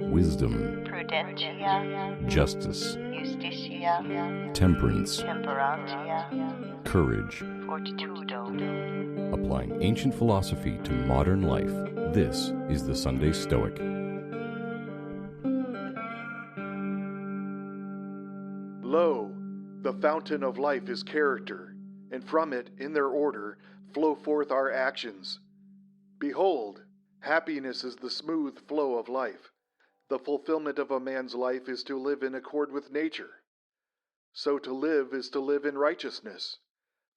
wisdom, prudentia, justice, justitia, temperance, temperantia, courage. fortitudo. Applying ancient philosophy to modern life, this is the Sunday Stoic. Lo, the fountain of life is character, and from it, in their order, flow forth our actions. Behold, happiness is the smooth flow of life. The fulfillment of a man's life is to live in accord with nature. So to live is to live in righteousness.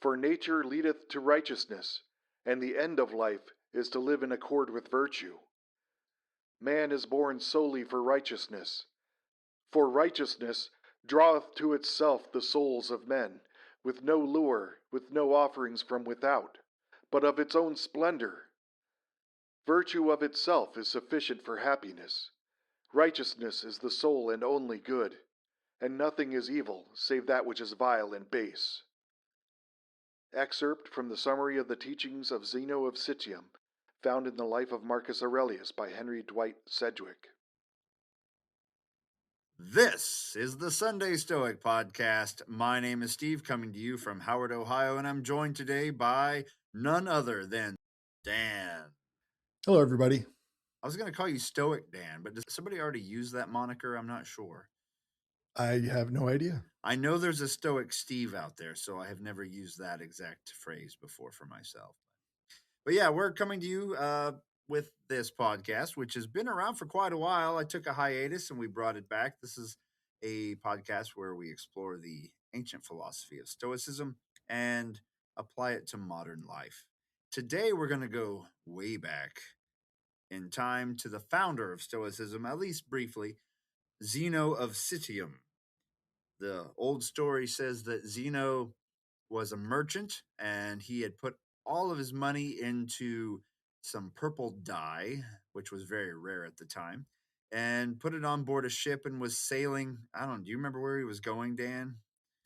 For nature leadeth to righteousness, and the end of life is to live in accord with virtue. Man is born solely for righteousness. For righteousness draweth to itself the souls of men, with no lure, with no offerings from without, but of its own splendor. Virtue of itself is sufficient for happiness. Righteousness is the sole and only good, and nothing is evil save that which is vile and base. Excerpt from the summary of the teachings of Zeno of Citium, found in the Life of Marcus Aurelius by Henry Dwight Sedgwick. This is the Sunday Stoic Podcast. My name is Steve, coming to you from Howard, Ohio, and I'm joined today by none other than Dan. Hello, everybody. I was going to call you Stoic Dan, but does somebody already use that moniker? I'm not sure. I have no idea. I know there's a Stoic Steve out there, so I have never used that exact phrase before for myself. But yeah, we're coming to you with this podcast, which has been around for quite a while. I took a hiatus and we brought it back. This is a podcast where we explore the ancient philosophy of Stoicism and apply it to modern life. Today, we're going to go way back in time to the founder of Stoicism, at least briefly, Zeno of Citium. The old story says that Zeno was a merchant and he had put all of his money into some purple dye, which was very rare at the time, and put it on board a ship and was sailing. I don't know. Do you remember where he was going, Dan?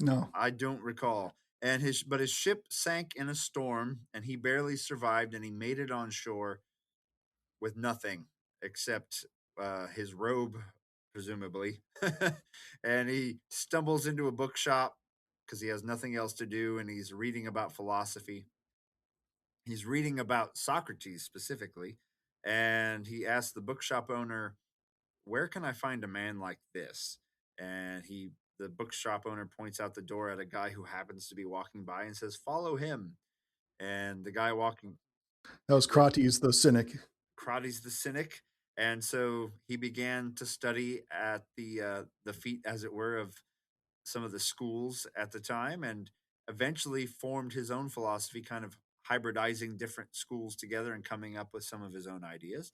No. I don't recall. And his ship sank in a storm and he barely survived, and he made it on shore with nothing except his robe, presumably. And he stumbles into a bookshop because he has nothing else to do, and he's reading about philosophy. He's reading about Socrates specifically, and he asks the bookshop owner, "Where can I find a man like this?" And the bookshop owner points out the door at a guy who happens to be walking by and says, "Follow him." And the guy walking, That was Crates the Cynic. Crates the Cynic, and so he began to study at the feet, as it were, of some of the schools at the time, and eventually formed his own philosophy, kind of hybridizing different schools together and coming up with some of his own ideas,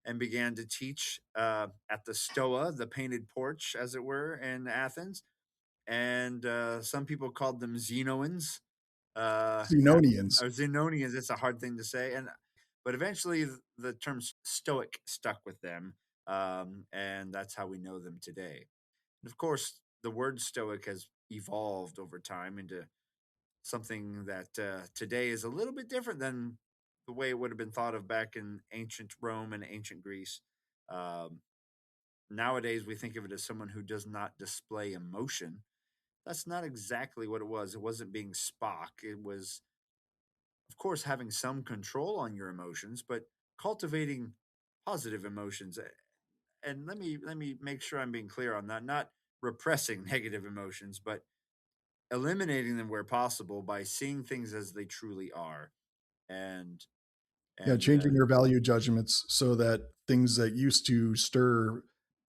and began to teach at the Stoa, the painted porch, as it were, in Athens. And some people called them Zenoans. Zenonians. Or Zenonians, it's a hard thing to say. But eventually the term Stoic stuck with them, and that's how we know them today. And of course, the word Stoic has evolved over time into something that today is a little bit different than the way it would have been thought of back in ancient Rome and ancient Greece. Nowadays, we think of it as someone who does not display emotion. That's not exactly what it was. It wasn't being Spock. It was, of course, having some control on your emotions, but cultivating positive emotions. And let me make sure I'm being clear on that. Not repressing negative emotions, but eliminating them where possible by seeing things as they truly are. And Changing your value judgments so that things that used to stir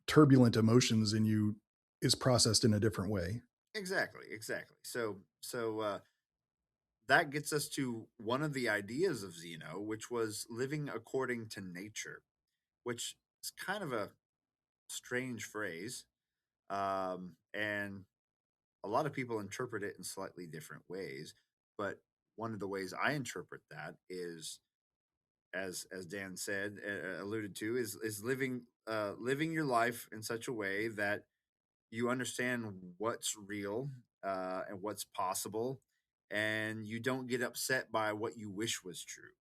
turbulent emotions in you is processed in a different way. Exactly. So that gets us to one of the ideas of Zeno, which was living according to nature, which is kind of a strange phrase. And a lot of people interpret it in slightly different ways. But one of the ways I interpret that is, as Dan said, alluded to, is living your life in such a way that you understand what's real and what's possible, and you don't get upset by what you wish was true.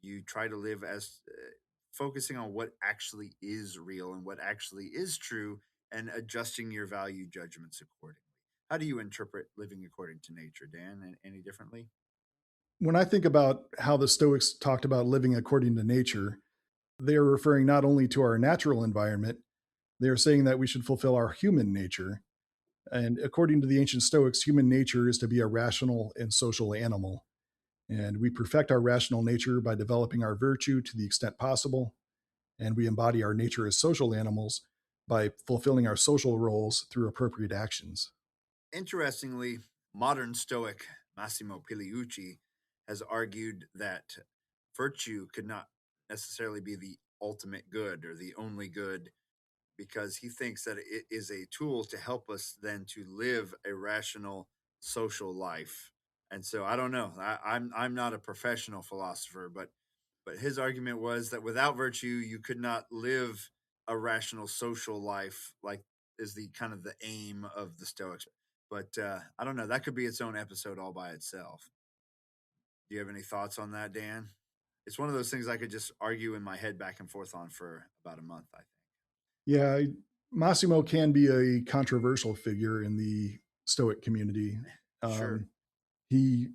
You try to live as focusing on what actually is real and what actually is true and adjusting your value judgments accordingly. How do you interpret living according to nature, Dan? Any differently? When I think about how the Stoics talked about living according to nature, they are referring not only to our natural environment, they are saying that we should fulfill our human nature. And according to the ancient Stoics, human nature is to be a rational and social animal. And we perfect our rational nature by developing our virtue to the extent possible. And we embody our nature as social animals by fulfilling our social roles through appropriate actions. Interestingly, modern Stoic Massimo Pigliucci has argued that virtue could not necessarily be the ultimate good or the only good because he thinks that it is a tool to help us then to live a rational social life. And so I don't know. I'm not a professional philosopher, but his argument was that without virtue you could not live a rational social life like is the kind of the aim of the Stoics. But I don't know. That could be its own episode all by itself. Do you have any thoughts on that, Dan? It's one of those things I could just argue in my head back and forth on for about a month, I think. Yeah, Massimo can be a controversial figure in the Stoic community. Sure. He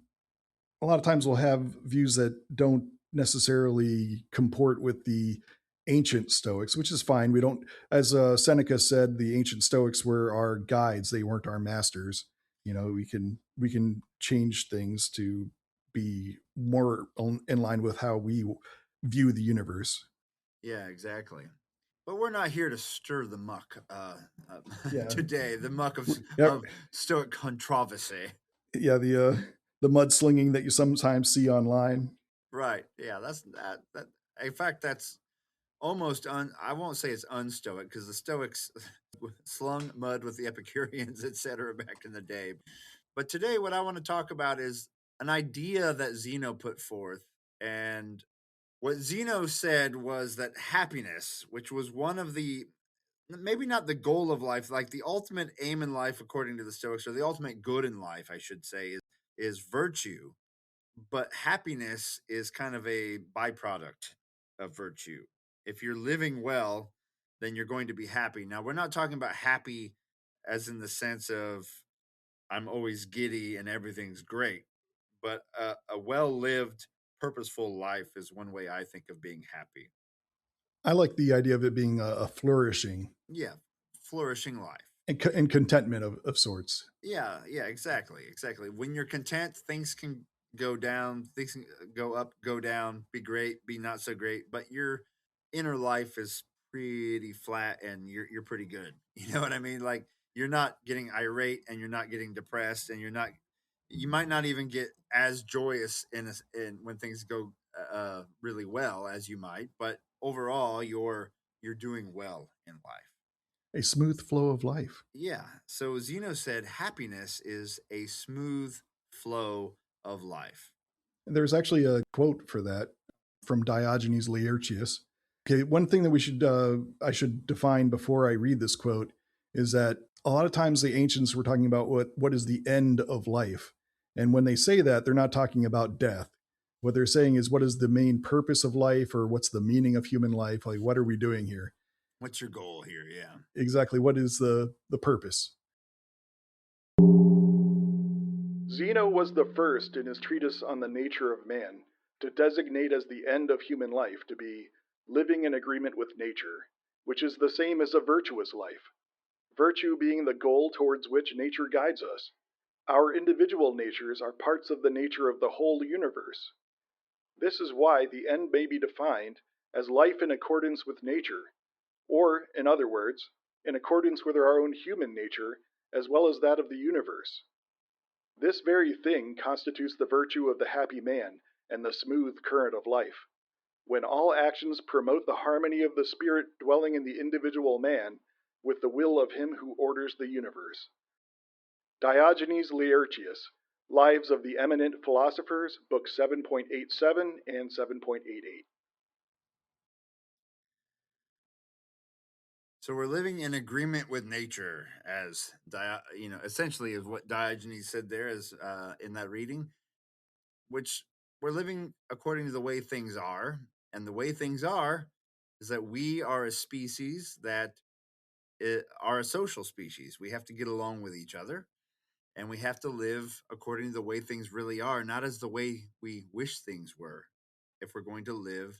a lot of times will have views that don't necessarily comport with the ancient Stoics, which is fine. We don't, as Seneca said, the ancient Stoics were our guides; they weren't our masters. You know, we can change things to be more in line with how we view the universe. Yeah, exactly. But we're not here to stir the muck Yeah, today, the muck yeah, of Stoic controversy. yeah. The mudslinging that you sometimes see online. Right. Yeah, that's that. In fact, that's almost I won't say it's unstoic because the Stoics slung mud with the Epicureans, etc. back in the day. But today, what I want to talk about is an idea that Zeno put forth. And what Zeno said was that happiness, which was one of the maybe not the goal of life, like the ultimate aim in life, according to the Stoics, or the ultimate good in life, I should say, is virtue. But happiness is kind of a byproduct of virtue. If you're living well, then you're going to be happy. Now, we're not talking about happy as in the sense of I'm always giddy and everything's great, but a well lived, purposeful life is one way I think of being happy. I like the idea of it being a flourishing Yeah, flourishing life. and contentment of sorts. Yeah, exactly, exactly. When you're content, things can go down, things can go up, go down, be great, be not so great, but your inner life is pretty flat and you're pretty good. You know what I mean? Like you're not getting irate and you're not getting depressed and you might not even get as joyous in when things go really well as you might, but overall you're doing well in life. A smooth flow of life. Yeah. So Zeno said happiness is a smooth flow of life. There's actually a quote for that from Diogenes Laertius. Okay, one thing that I should define before I read this quote is that a lot of times the ancients were talking about what is the end of life, and when they say that, they're not talking about death. What they're saying is what is the main purpose of life, or what's the meaning of human life? Like, what are we doing here? What's your goal here? Yeah. Exactly. What is the purpose? Zeno was the first in his treatise on the nature of man to designate as the end of human life to be living in agreement with nature, which is the same as a virtuous life, virtue being the goal towards which nature guides us. Our individual natures are parts of the nature of the whole universe. This is why the end may be defined as life in accordance with nature, or, in other words, in accordance with our own human nature as well as that of the universe. This very thing constitutes the virtue of the happy man and the smooth current of life, when all actions promote the harmony of the spirit dwelling in the individual man with the will of him who orders the universe. Diogenes Laertius, Lives of the Eminent Philosophers, Book 7.87 and 7.88. So we're living in agreement with nature, as essentially is what Diogenes said there, as in that reading, which we're living according to the way things are, and the way things are is that we are a species that are a social species. We have to get along with each other, and we have to live according to the way things really are, not as the way we wish things were. If we're going to live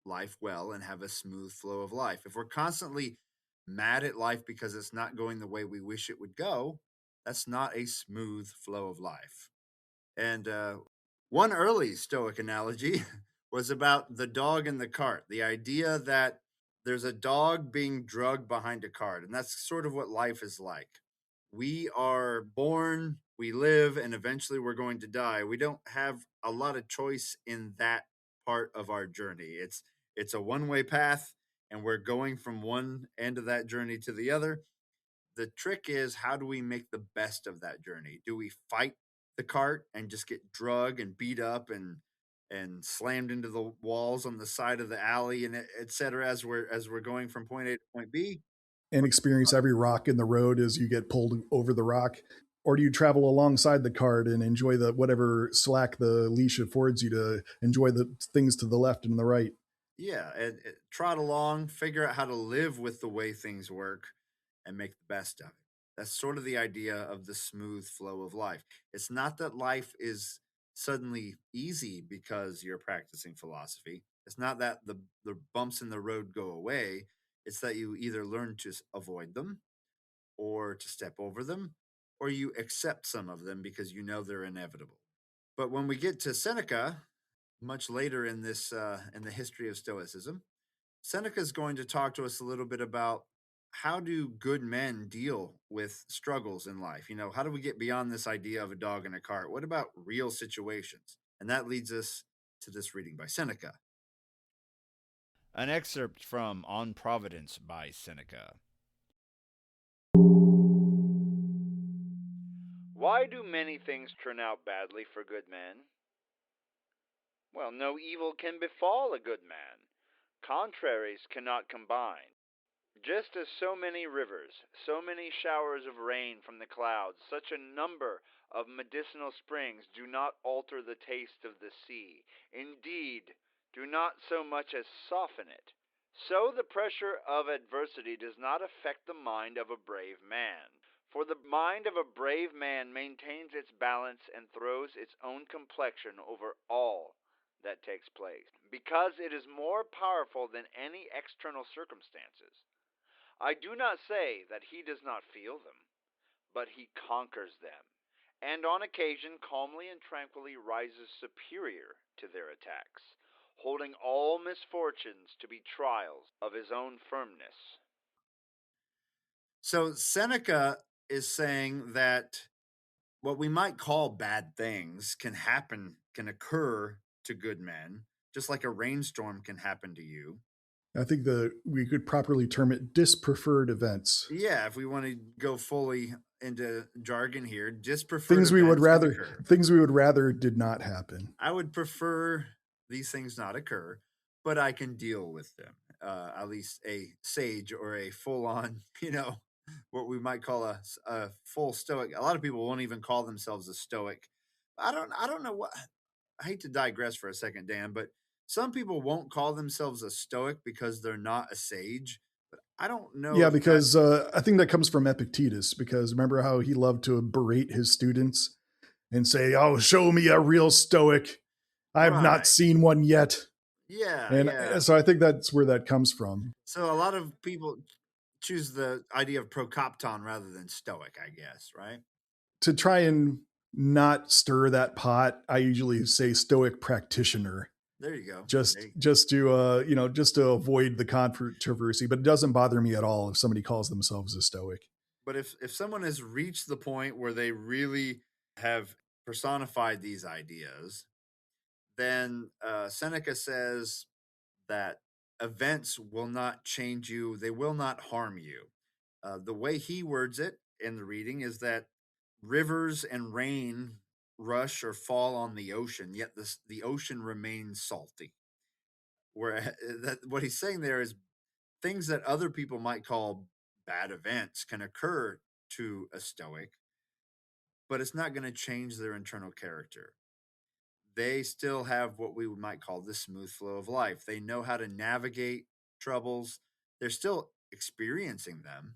life well and have a smooth flow of life, if we're constantly mad at life because it's not going the way we wish it would go, that's not a smooth flow of life. And one early Stoic analogy was about the dog in the cart, the idea that there's a dog being drugged behind a cart. And that's sort of what life is like. We are born, we live, and eventually we're going to die. We don't have a lot of choice in that part of our journey. It's a one-way path, and we're going from one end of that journey to the other. The trick is, how do we make the best of that journey? Do we fight the cart and just get drugged and beat up and slammed into the walls on the side of the alley and et cetera, as we're going from point A to point B? And experience every rock in the road as you get pulled over the rock? Or do you travel alongside the cart and enjoy the whatever slack the leash affords you to enjoy the things to the left and the right? Yeah, and trot along, figure out how to live with the way things work, and make the best of it. That's sort of the idea of the smooth flow of life. It's not that life is suddenly easy because you're practicing philosophy. It's not that the bumps in the road go away. It's that you either learn to avoid them or to step over them, or you accept some of them because you know they're inevitable. But when we get to Seneca, much later in this in the history of Stoicism, Seneca is going to talk to us a little bit about how do good men deal with struggles in life? How do we get beyond this idea of a dog in a cart? What about real situations? And that leads us to this reading by Seneca. An excerpt from On Providence by Seneca. Why do many things turn out badly for good men? Well, no evil can befall a good man. Contraries cannot combine. Just as so many rivers, so many showers of rain from the clouds, such a number of medicinal springs do not alter the taste of the sea, indeed, do not so much as soften it, so the pressure of adversity does not affect the mind of a brave man. For the mind of a brave man maintains its balance and throws its own complexion over all that takes place, because it is more powerful than any external circumstances. I do not say that he does not feel them, but he conquers them, and on occasion calmly and tranquilly rises superior to their attacks, holding all misfortunes to be trials of his own firmness. So Seneca is saying that what we might call bad things can occur to good men, just like a rainstorm can happen to you. I think we could properly term it dispreferred events. Yeah, if we want to go fully into jargon here, dispreferred Things we would events can rather occur. things we would rather did not happen. I would prefer these things not occur, but I can deal with them. At least a sage or a full-on, what we might call a full stoic. A lot of people won't even call themselves a stoic. I don't know what. I hate to digress for a second, Dan, but some people won't call themselves a stoic because they're not a sage. But I don't know. Yeah, if because I think that comes from Epictetus. Because remember how he loved to berate his students and say, "Oh, show me a real stoic. I have not Right. seen one yet." Yeah, And yeah. so I think that's where that comes from. So a lot of people choose the idea of prokopton rather than stoic, I guess, right? To try and not stir that pot, I usually say stoic practitioner. There you go. Just to just to avoid the controversy, but it doesn't bother me at all if somebody calls themselves a stoic. But if someone has reached the point where they really have personified these ideas, then Seneca says that events will not change you, they will not harm you. The way he words it in the reading is that rivers and rain rush or fall on the ocean, yet the ocean remains salty. Where what he's saying there is things that other people might call bad events can occur to a stoic, but it's not going to change their internal character. They still have what we might call the smooth flow of life. They know how to navigate troubles, they're still experiencing them.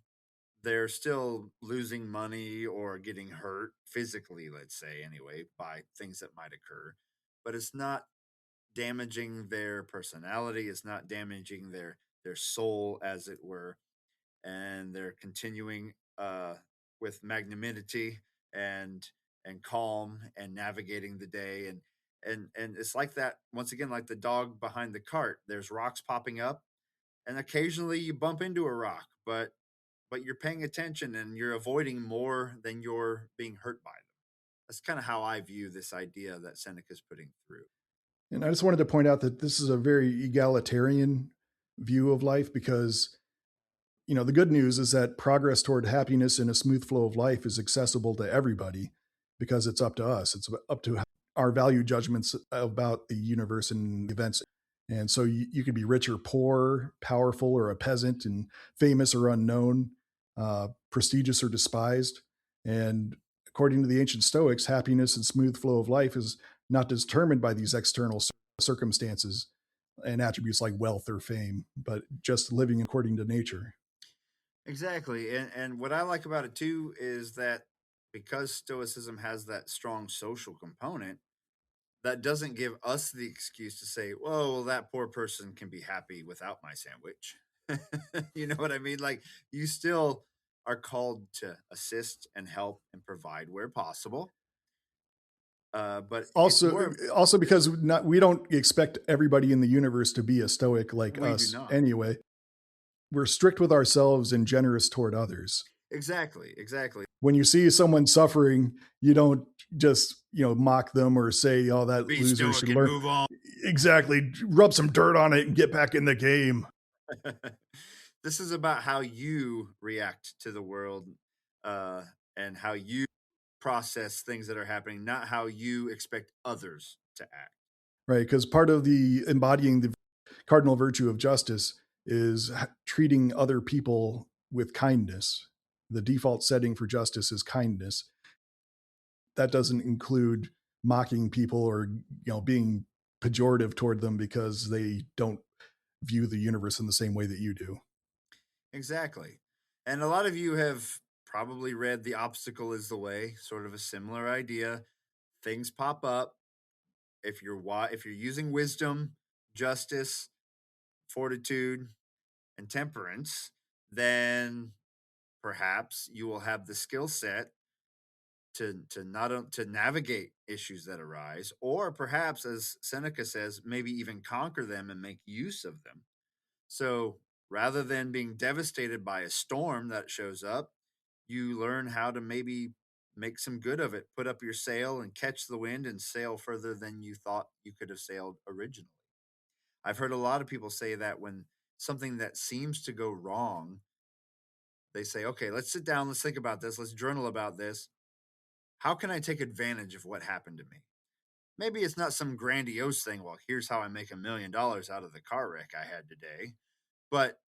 They're still losing money or getting hurt physically, let's say, anyway, by things that might occur. But it's not damaging their personality. It's not damaging their soul, as it were. And they're continuing with magnanimity and calm and navigating the day. And it's like that once again, like the dog behind the cart. There's rocks popping up, and occasionally you bump into a rock, but you're paying attention and you're avoiding more than you're being hurt by them. That's kind of how I view this idea that Seneca's putting through. And I just wanted to point out that this is a very egalitarian view of life because, the good news is that progress toward happiness and a smooth flow of life is accessible to everybody because it's up to us. It's up to our value judgments about the universe and events. And so you could be rich or poor, powerful or a peasant, and famous or unknown, prestigious or despised. And according to the ancient Stoics, happiness and smooth flow of life is not determined by these external circumstances and attributes like wealth or fame, but just living according to nature. Exactly. And what I like about it too is that because Stoicism has that strong social component, that doesn't give us the excuse to say, "Whoa, well, that poor person can be happy without my sandwich." You know what I mean? Like, you still are called to assist and help and provide where possible. But it's more, Also because we don't expect everybody in the universe to be a stoic like we do us not. anyway. We're strict with ourselves and generous toward others. Exactly. When you see someone suffering, you don't just, mock them or say, "Oh, that Be loser stoic should and learn." move on. Exactly. Rub some dirt on it and get back in the game. This is about how you react to the world and how you process things that are happening, not how you expect others to act. Right. Because part of the embodying the cardinal virtue of justice is treating other people with kindness. The default setting for justice is kindness. That doesn't include mocking people or, being pejorative toward them because they don't view the universe in the same way that you do. Exactly. And a lot of you have probably read The Obstacle is the Way, sort of a similar idea. Things pop up. If you're using wisdom, justice, fortitude, and temperance, then perhaps you will have the skill set to navigate issues that arise, or perhaps, as Seneca says, maybe even conquer them and make use of them. So rather than being devastated by a storm that shows up, you learn how to maybe make some good of it, put up your sail and catch the wind and sail further than you thought you could have sailed originally. I've heard a lot of people say that when something that seems to go wrong, they say, "Okay, let's sit down, let's think about this, let's journal about this. How can I take advantage of what happened to me?" Maybe it's not some grandiose thing. Well, here's how I make $1 million out of the car wreck I had today. But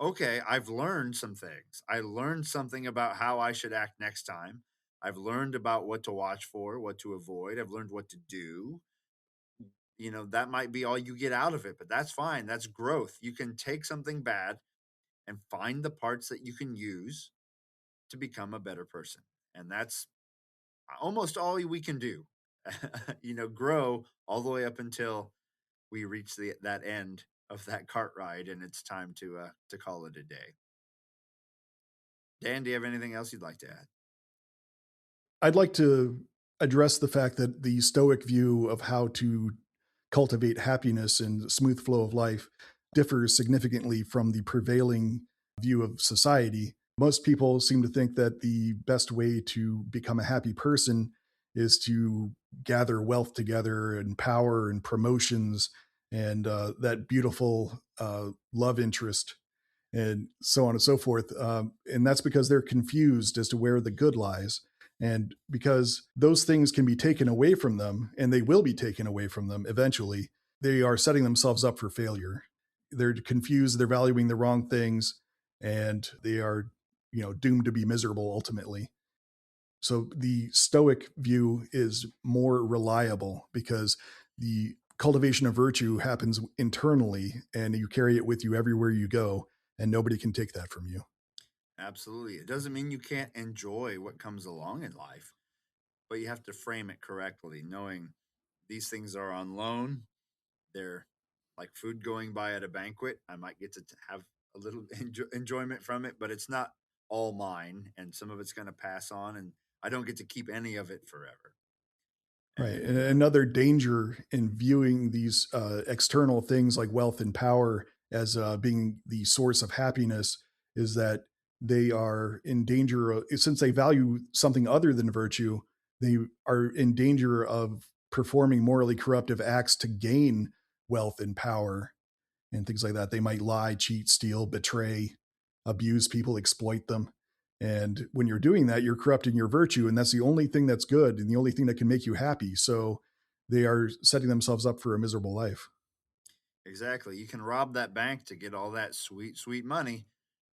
okay, I've learned some things. I learned something about how I should act next time. I've learned about what to watch for, what to avoid. I've learned what to do. That might be all you get out of it, but that's fine. That's growth. You can take something bad and find the parts that you can use to become a better person. And that's almost all we can do. Grow all the way up until we reach that end of that cart ride and it's time to call it a day. Dan, do you have anything else you'd like to add? I'd like to address the fact that the Stoic view of how to cultivate happiness and smooth flow of life differs significantly from the prevailing view of society. Most people seem to think that the best way to become a happy person is to gather wealth together and power and promotions and that beautiful love interest and so on and so forth. And that's because they're confused as to where the good lies. And because those things can be taken away from them, and they will be taken away from them eventually, they are setting themselves up for failure. They're confused, they're valuing the wrong things, and they are, doomed to be miserable ultimately. So the Stoic view is more reliable because the cultivation of virtue happens internally, and you carry it with you everywhere you go, and nobody can take that from you. Absolutely. It doesn't mean you can't enjoy what comes along in life, but you have to frame it correctly, knowing these things are on loan. They're like food going by at a banquet. I might get to have a little enjoyment from it, but it's not all mine, and some of it's going to pass on, and I don't get to keep any of it forever. Right. And another danger in viewing these external things like wealth and power as being the source of happiness is that they are in danger of, since they value something other than virtue, they are in danger of performing morally corruptive acts to gain wealth and power and things like that. They might lie, cheat, steal, betray, abuse people, exploit them. And when you're doing that, you're corrupting your virtue. And that's the only thing that's good and the only thing that can make you happy. So they are setting themselves up for a miserable life. Exactly. You can rob that bank to get all that sweet, sweet money,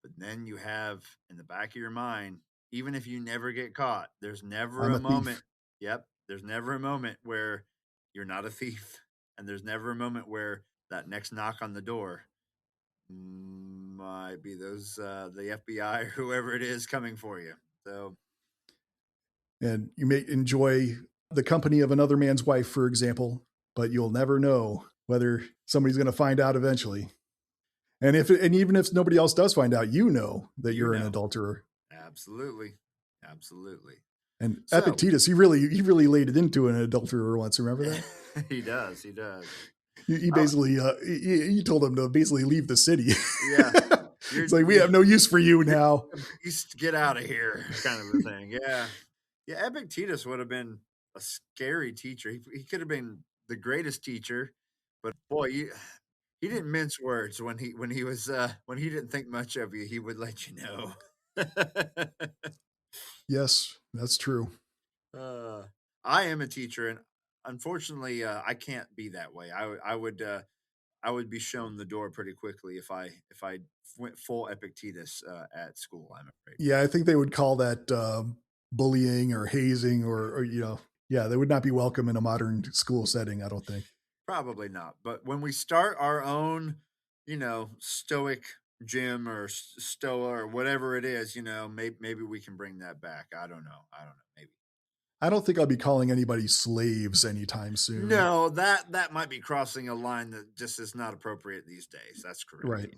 but then you have in the back of your mind, even if you never get caught, there's never I'm a a moment. thief. Yep. There's never a moment where you're not a thief. And there's never a moment where that next knock on the door might be the FBI or whoever it is coming for you. So And you may enjoy the company of another man's wife, for example, but you'll never know whether somebody's going to find out eventually. And even if nobody else does find out, you know that you you're an know, adulterer. absolutely, absolutely. And So Epictetus, he really laid it into an adulterer once. Remember that? he does. He does. He basically he told him to basically leave the city. Yeah. It's like, we have no use for you now. Beast, get out of here, kind of a thing. Yeah. Yeah. Epictetus would have been a scary teacher. He could have been the greatest teacher, but boy, he didn't mince words when he was when he didn't think much of you. He would let you know. Yes, that's true. uh, I am a teacher, and unfortunately, I can't be that way. I would be shown the door pretty quickly if I went full Epictetus at school. I'm afraid. Yeah, I think they would call that bullying or hazing, or yeah, they would not be welcome in a modern school setting, I don't think. Probably not. But when we start our own, Stoic gym or Stoa or whatever it is, maybe we can bring that back. I don't know. Maybe. I don't think I'll be calling anybody slaves anytime soon. No, that might be crossing a line that just is not appropriate these days. That's correct. Right.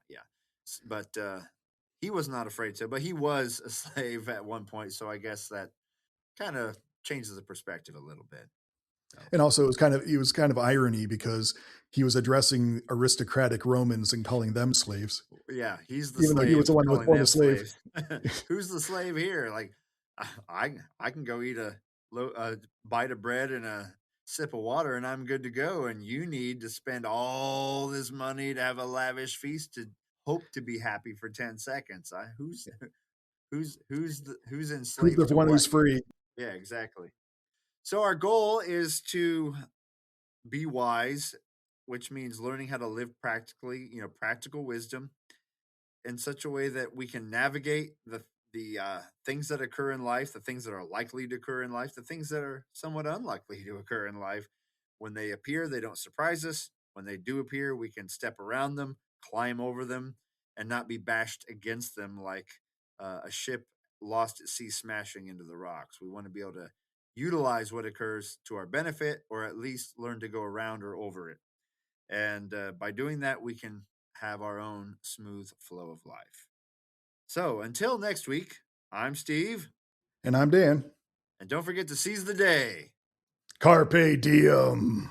Yeah. But he was not afraid to. But he was a slave at one point, so I guess that kind of changes the perspective a little bit. And also, it was kind of irony because he was addressing aristocratic Romans and calling them slaves. Yeah, he's the even slave. Though he was the one who was born a slave. Who's the slave here? Like, I can go eat a bite of bread and a sip of water, and I'm good to go. And you need to spend all this money to have a lavish feast to hope to be happy for 10 seconds. Who's enslaved? Who's the one who's free? Yeah, exactly. So our goal is to be wise, which means learning how to live practically, practical wisdom in such a way that we can navigate the things that occur in life, the things that are likely to occur in life, the things that are somewhat unlikely to occur in life. When they appear, they don't surprise us. When they do appear, we can step around them, climb over them, and not be bashed against them like a ship lost at sea smashing into the rocks. We want to be able to utilize what occurs to our benefit, or at least learn to go around or over it. And by doing that, we can have our own smooth flow of life. So until next week, I'm Steve. And I'm Dan. And don't forget to seize the day. Carpe diem.